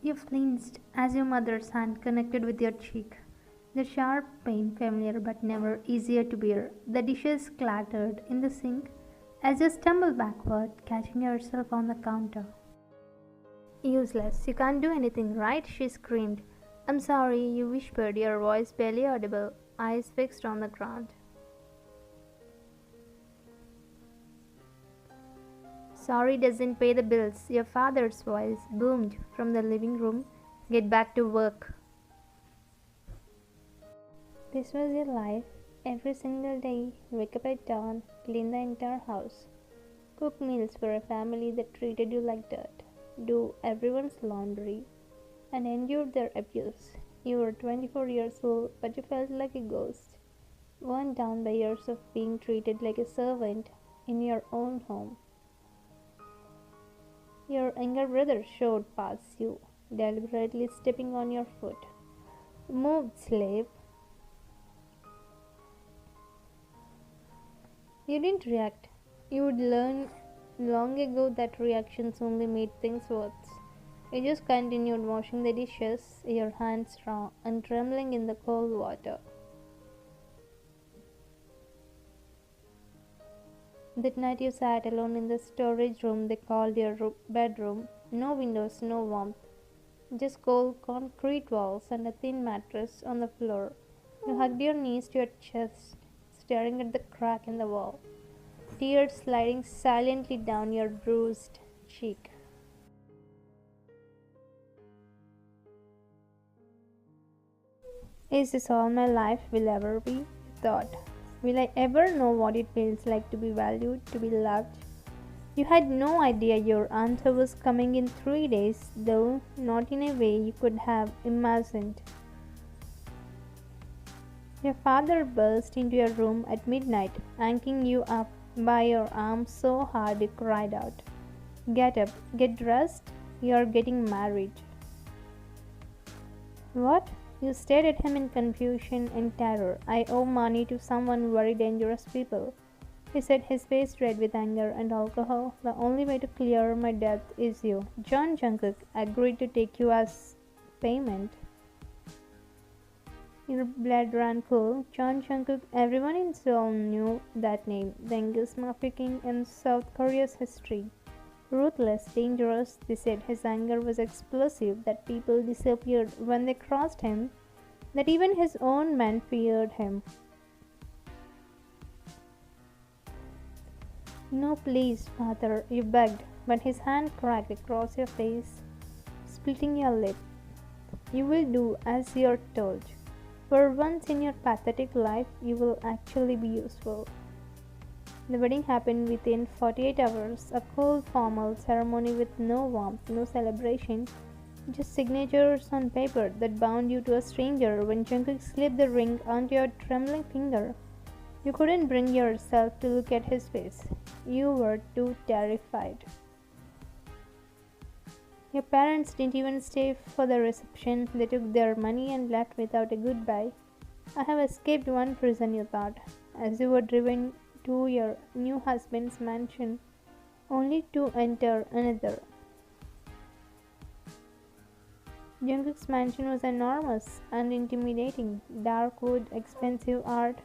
You flinched as your mother's hand connected with your cheek. The sharp pain familiar but never easier to bear. The dishes clattered in the sink as you stumbled backward, catching yourself on the counter. Useless. You can't do anything, right? She screamed. I'm sorry, you whispered, your voice barely audible, eyes fixed on the ground. Sorry doesn't pay the bills. Your father's voice boomed from the living room. Get back to work. This was your life. Every single day, wake up at dawn, clean the entire house, cook meals for a family that treated you like dirt, do everyone's laundry, and endure their abuse. You were 24 years old, but you felt like a ghost, worn down by years of being treated like a servant in your own home. Your younger brother showed past you, deliberately stepping on your foot. Move, slave. You didn't react. You would learn long ago that reactions only made things worse. You just continued washing the dishes, your hands raw and trembling in the cold water. That night you sat alone in the storage room they called your bedroom. No windows, no warmth, just cold concrete walls and a thin mattress on the floor. You hugged your knees to your chest, staring at the crack in the wall, tears sliding silently down your bruised cheek. Is this all my life will ever be? You thought. Will I ever know what it feels like to be valued, to be loved? You had no idea your answer was coming in 3 days, though not in a way you could have imagined. Your father burst into your room at midnight, yanking you up by your arm so hard you cried out. Get up, get dressed, you're getting married. What? You stared at him in confusion and terror. I owe money to someone very dangerous people. He said, his face red with anger and alcohol. The only way to clear my debt is you. John Jungkook agreed to take you as payment. Your blood ran cold. John Jungkook, everyone in Seoul knew that name. The youngest Mafia king in South Korea's history. Ruthless, dangerous, they said his anger was explosive, that people disappeared when they crossed him, that even his own men feared him. No, please, father, you begged, but his hand cracked across your face, splitting your lip. You will do as you're told. For once in your pathetic life, you will actually be useful. The wedding happened within 48 hours, a cold formal ceremony with no warmth, no celebration, just signatures on paper that bound you to a stranger. When Jungkook slipped the ring onto your trembling finger, you couldn't bring yourself to look at his face. You were too terrified. Your parents didn't even stay for the reception. They took their money and left without a goodbye. I have escaped one prison, you thought, as you were driven to your new husband's mansion, only to enter another. Jungkook's mansion was enormous and intimidating. Dark wood, expensive art,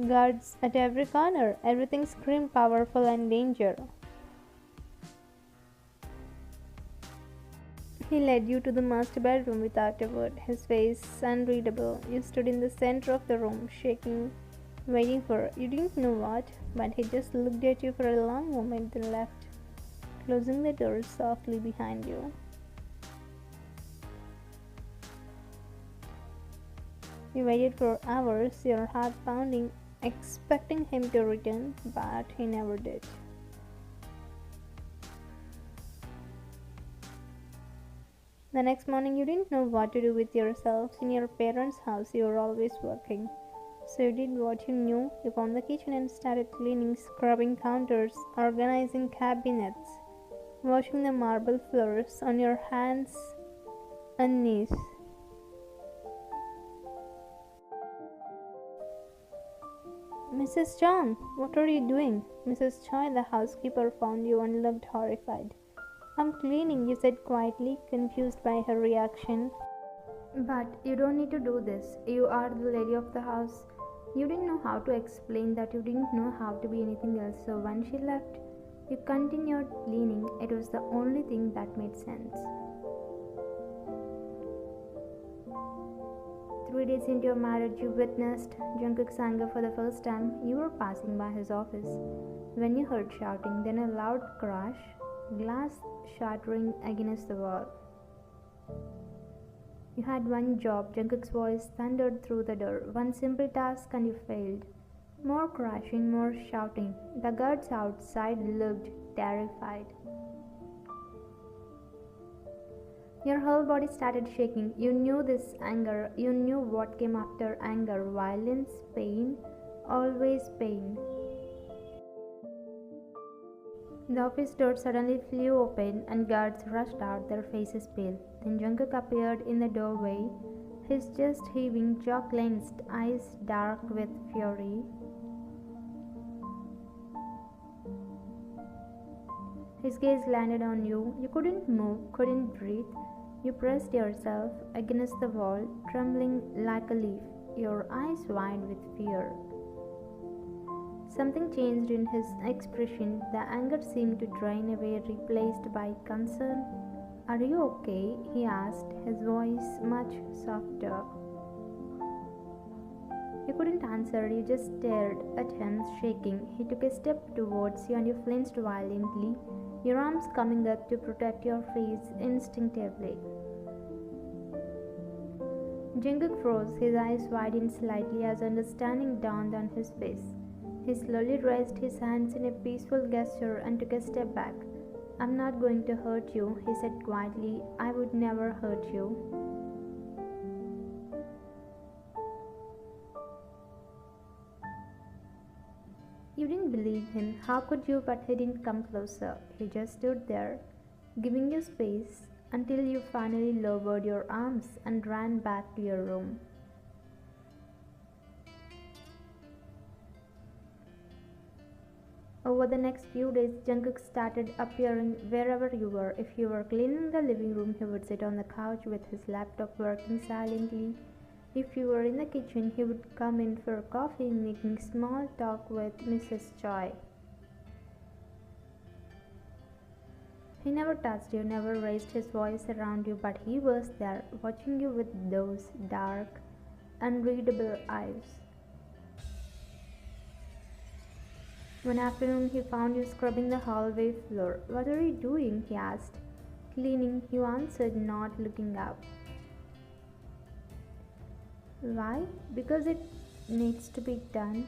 guards at every corner. Everything screamed powerful and danger. He led you to the master bedroom without a word, his face unreadable. You stood in the center of the room, shaking, waiting for you didn't know what, but he just looked at you for a long moment, then left, closing the door softly behind you. You waited for hours, your heart pounding, expecting him to return, but he never did. The next morning, you didn't know what to do with yourself. In your parents' house, you were always working. So you did what you knew. You found the kitchen and started cleaning, scrubbing counters, organizing cabinets, washing the marble floors on your hands and knees. Mrs. John, what are you doing? Mrs. Choi, the housekeeper, found you and looked horrified. I'm cleaning, you said quietly, confused by her reaction. But you don't need to do this. You are the lady of the house. You didn't know how to explain that you didn't know how to be anything else, so when she left, you continued cleaning. It was the only thing that made sense. 3 days into your marriage, you witnessed Jungkook's anger for the first time. You were passing by his office when you heard shouting, then a loud crash, glass shattering against the wall. You had one job, Jungkook's voice thundered through the door. One simple task and you failed. More crashing, more shouting. The guards outside looked terrified. Your whole body started shaking. You knew this anger. You knew what came after anger. Violence, pain, always pain. The office door suddenly flew open and guards rushed out, their faces pale. Then Jungkook appeared in the doorway, his chest heaving, jaw clenched, eyes dark with fury. His gaze landed on you. You couldn't move, couldn't breathe. You pressed yourself against the wall, trembling like a leaf, your eyes wide with fear. Something changed in his expression. The anger seemed to drain away, replaced by concern. Are you okay? He asked, his voice much softer. You couldn't answer, you just stared at him, shaking. He took a step towards you and you flinched violently, your arms coming up to protect your face instinctively. Jungkook froze, his eyes widened slightly as understanding dawned on his face. He slowly raised his hands in a peaceful gesture and took a step back. I'm not going to hurt you, he said quietly. I would never hurt you. You didn't believe him. How could you? But he didn't come closer. He just stood there, giving you space until you finally lowered your arms and ran back to your room. Over the next few days, Jungkook started appearing wherever you were. If you were cleaning the living room, he would sit on the couch with his laptop working silently. If you were in the kitchen, he would come in for coffee, making small talk with Mrs. Choi. He never touched you, never raised his voice around you, but he was there, watching you with those dark, unreadable eyes. One afternoon, he found you scrubbing the hallway floor. What are you doing? He asked. Cleaning, you answered, not looking up. Why? Because it needs to be done.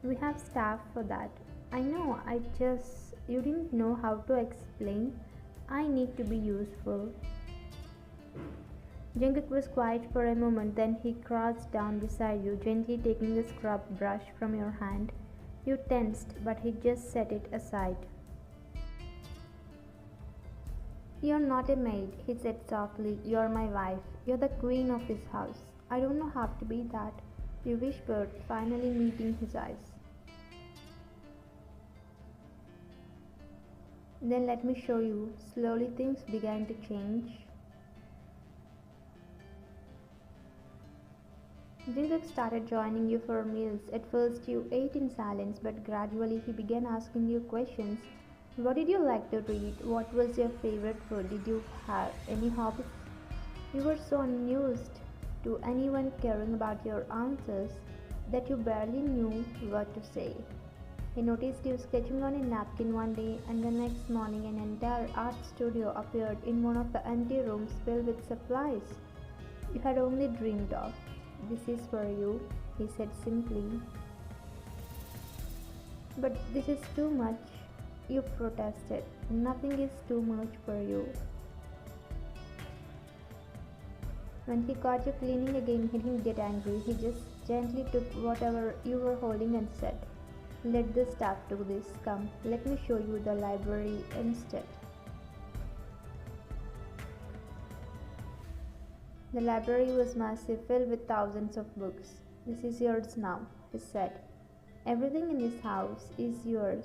We have staff for that. I know, you didn't know how to explain. I need to be useful. Jungkook was quiet for a moment, then he crouched down beside you, gently taking the scrub brush from your hand. You tensed, but he just set it aside. You're not a maid, he said softly. You're my wife. You're the queen of this house. I don't know how to be that, you whispered, finally meeting his eyes. Then let me show you. Slowly things began to change. Jungkook started joining you for meals. At first you ate in silence, but gradually he began asking you questions. What did you like to read? What was your favorite food? Did you have any hobbies? You were so unused to anyone caring about your answers that you barely knew what to say. He noticed you sketching on a napkin one day, and the next morning an entire art studio appeared in one of the empty rooms filled with supplies you had only dreamed of. This is for you, he said simply. But this is too much, you protested. Nothing is too much for you. When he caught you cleaning again, he didn't get angry. He just gently took whatever you were holding and said, let the staff do this. Come, let me show you the library instead. The library was massive, filled with thousands of books. This is yours now, he said. Everything in this house is yours.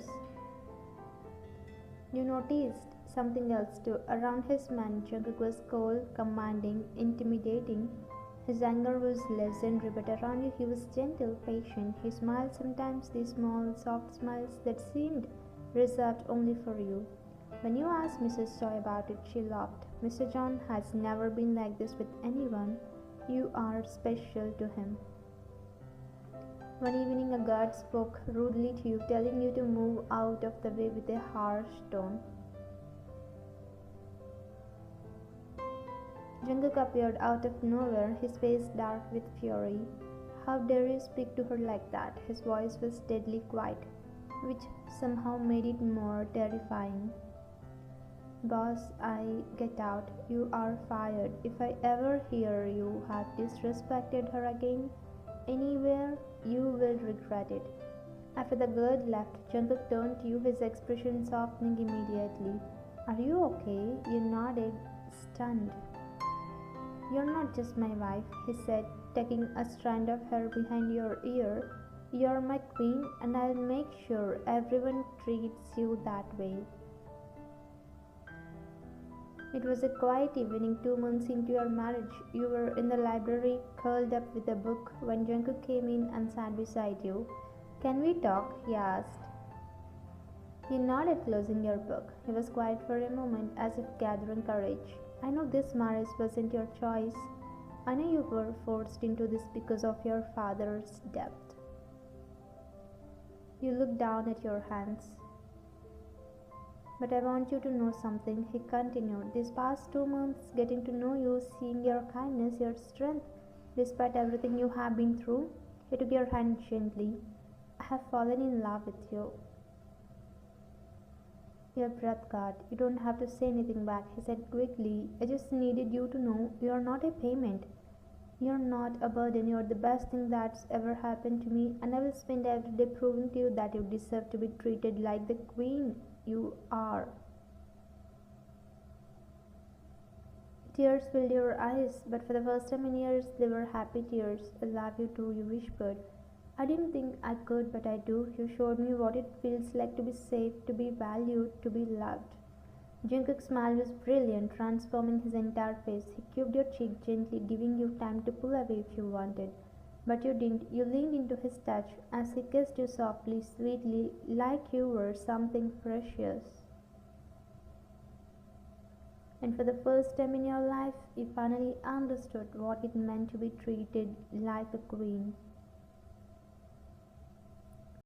You noticed something else too. Around his man, Jungkook was cold, commanding, intimidating. His anger was legendary, but around you he was gentle, patient. He smiled sometimes, these small, soft smiles that seemed reserved only for you. When you asked Mrs. Choi about it, she laughed. Mr. John has never been like this with anyone. You are special to him. One evening, a guard spoke rudely to you, telling you to move out of the way with a harsh tone. Jungkook appeared out of nowhere, his face dark with fury. How dare you speak to her like that? His voice was deadly quiet, which somehow made it more terrifying. Boss, I get out. You are fired. If I ever hear you have disrespected her again, anywhere, you will regret it. After the guard left, Jungkook turned to you, his expression softening immediately. Are you okay? You nodded, stunned. You're not just my wife, he said, taking a strand of hair behind your ear. You're my queen, and I'll make sure everyone treats you that way. It was a quiet evening 2 months into your marriage. You were in the library, curled up with a book, when Jungkook came in and sat beside you. Can we talk? He asked. You nodded, closing your book. He was quiet for a moment, as if gathering courage. I know this marriage wasn't your choice. I know you were forced into this because of your father's death. You looked down at your hands. But I want you to know something, he continued. These past 2 months, getting to know you, seeing your kindness, your strength, despite everything you have been through, he took your hand gently. I have fallen in love with you. Your breath caught. You don't have to say anything back, he said quickly. I just needed you to know you are not a payment. You're not a burden. You're the best thing that's ever happened to me, and I will spend every day proving to you that you deserve to be treated like the queen you are. Tears filled your eyes, but for the first time in years, they were happy tears. I love you too, you whispered. I didn't think I could, but I do. You showed me what it feels like to be safe, to be valued, to be loved. Jungkook's smile was brilliant, transforming his entire face. He cubed your cheek gently, giving you time to pull away if you wanted. But you didn't. You leaned into his touch as he kissed you softly, sweetly, like you were something precious. And for the first time in your life, you finally understood what it meant to be treated like a queen.